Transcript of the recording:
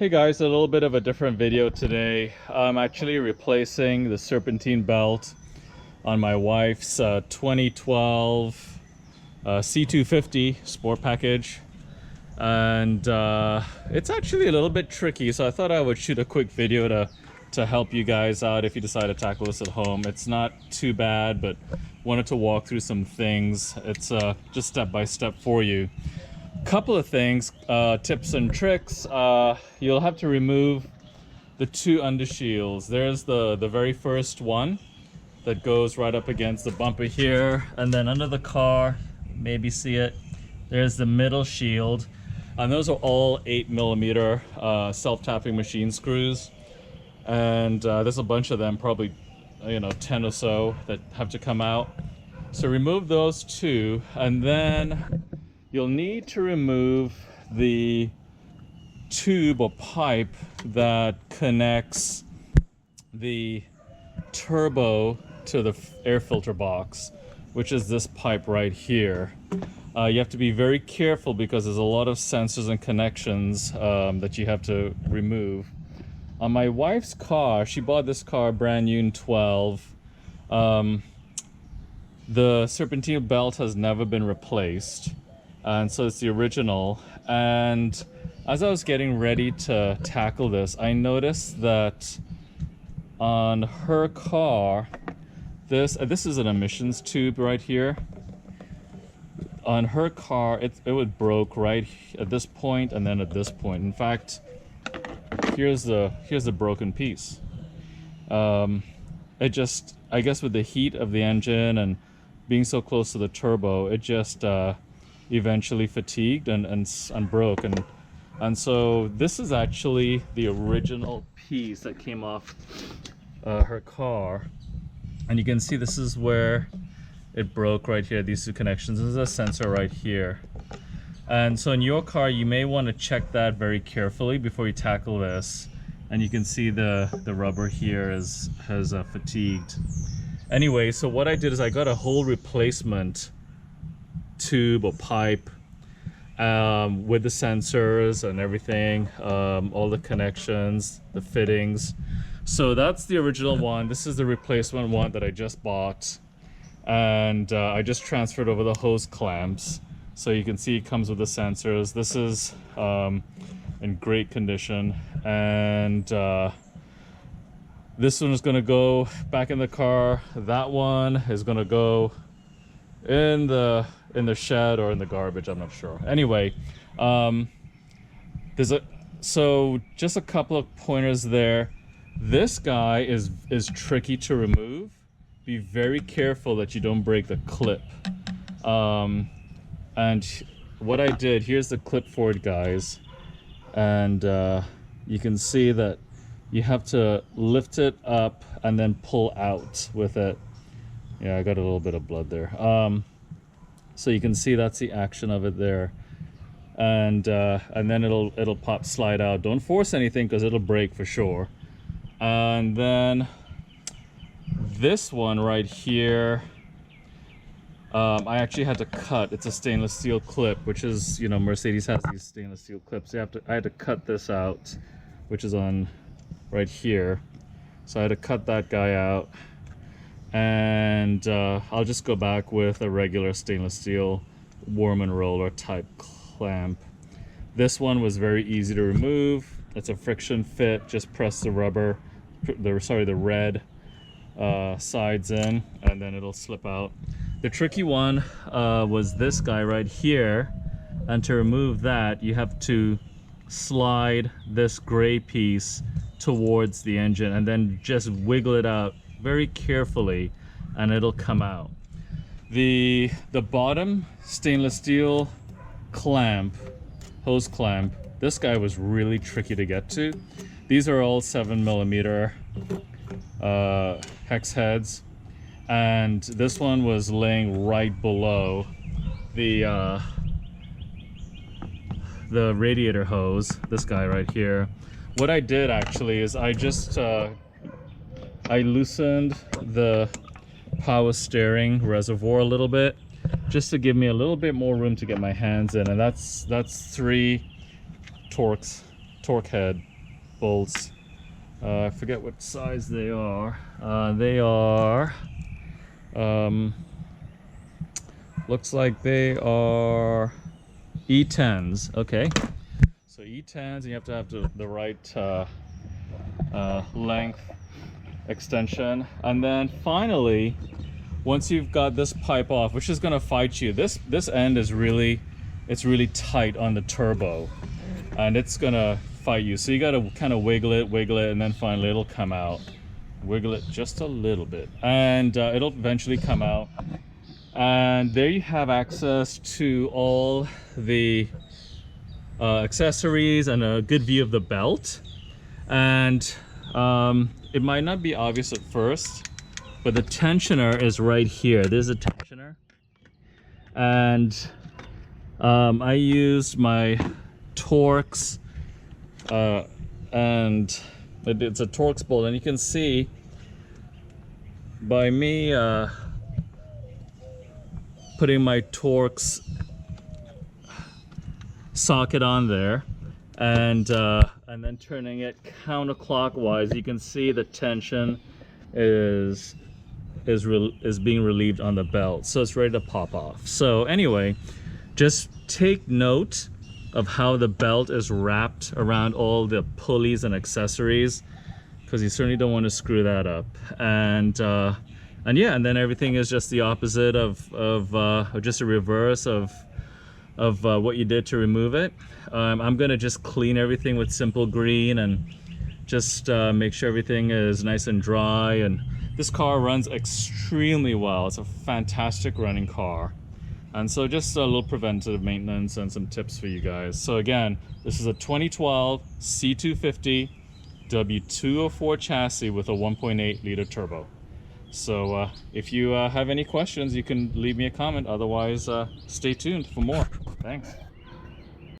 Hey guys, a little bit of a different video today. I'm actually replacing the serpentine belt on my wife's 2012 C250 sport package, and it's actually a little bit tricky, so I thought I would shoot a quick video to help you guys out if you decide to tackle this at home. It's not too bad, but wanted to walk through some things. It's just step by step for you. Couple of things, tips and tricks. You'll have to remove the two undershields. There's the very first one that goes right up against the bumper here, and then under the car, maybe see it, there's the middle shield, and those are all 8mm self-tapping machine screws, and there's a bunch of them, probably 10 or so that have to come out. So remove those two, and then you'll need to remove the tube or pipe that connects the turbo to the air filter box, which is this pipe right here. You have to be very careful because there's a lot of sensors and connections that you have to remove. On my wife's car, she bought this car brand new in 12. The serpentine belt has never been replaced, and so it's the original. And as I was getting ready to tackle this, I noticed that on her car, this is an emissions tube right here. On her car, it would broke right at this point and then at this point. In fact, here's the broken piece. It just, I guess with the heat of the engine and being so close to the turbo, it just eventually fatigued and broke, and so this is actually the original piece that came off her car, and you can see this is where it broke right here. These two connections, there's a sensor right here, and so in your car you may want to check that very carefully before you tackle this. And you can see the rubber here has fatigued. Anyway, so what I did is I got a whole replacement tube or pipe with the sensors and everything, all the connections, the fittings. So that's the original one. This is the replacement one that I just bought, and I just transferred over the hose clamps. So you can see it comes with the sensors. This is in great condition, and this one is going to go back in the car. That one is going to go in the shed or in the garbage, I'm not sure. Anyway, so just a couple of pointers there. This guy is tricky to remove. Be very careful that you don't break the clip. And what I did, here's the clip for it, guys, and you can see that you have to lift it up and then pull out with it. Yeah, I got a little bit of blood there. So you can see that's the action of it there, and then it'll pop, slide out. Don't force anything because it'll break for sure. And then this one right here, I actually had to cut. It's a stainless steel clip, which is, Mercedes has these stainless steel clips. I had to cut this out, which is on right here. So I had to cut that guy out. And I'll just go back with a regular stainless steel worm and roller type clamp. This one was very easy to remove. It's a friction fit. Just press the rubber, the red sides in, and then it'll slip out. The tricky one was this guy right here, and to remove that you have to slide this gray piece towards the engine and then just wiggle it out very carefully, and it'll come out. The bottom stainless steel clamp, hose clamp, this guy was really tricky to get to. These are all 7mm hex heads, and this one was laying right below the radiator hose, this guy right here. What I did actually is I just I loosened the power steering reservoir a little bit, just to give me a little bit more room to get my hands in, and that's 3 torque head bolts. I forget what size they are. They are, looks like they are E10s. Okay, so E10s, and you have to have the right length extension. And then finally, once you've got this pipe off, which is going to fight you, this end is really, it's really tight on the turbo, and it's gonna fight you. So you got to kind of wiggle it, and then finally it'll come out. Wiggle it just a little bit, and it'll eventually come out. And there you have access to all the accessories and a good view of the belt. And it might not be obvious at first, but the tensioner is right here. There's a tensioner, and I used my Torx, and it's a Torx bolt, and you can see by me putting my Torx socket on there, and then turning it counterclockwise, you can see the tension is being relieved on the belt, so it's ready to pop off. So anyway, just take note of how the belt is wrapped around all the pulleys and accessories, because you certainly don't want to screw that up. And yeah, and then everything is just the opposite of just a reverse of what you did to remove it. I'm gonna just clean everything with Simple Green and just make sure everything is nice and dry. And this car runs extremely well. It's a fantastic running car. And so just a little preventative maintenance and some tips for you guys. So again, this is a 2012 C250 W204 chassis with a 1.8 liter turbo. So if you have any questions, you can leave me a comment. Otherwise, stay tuned for more. Thanks.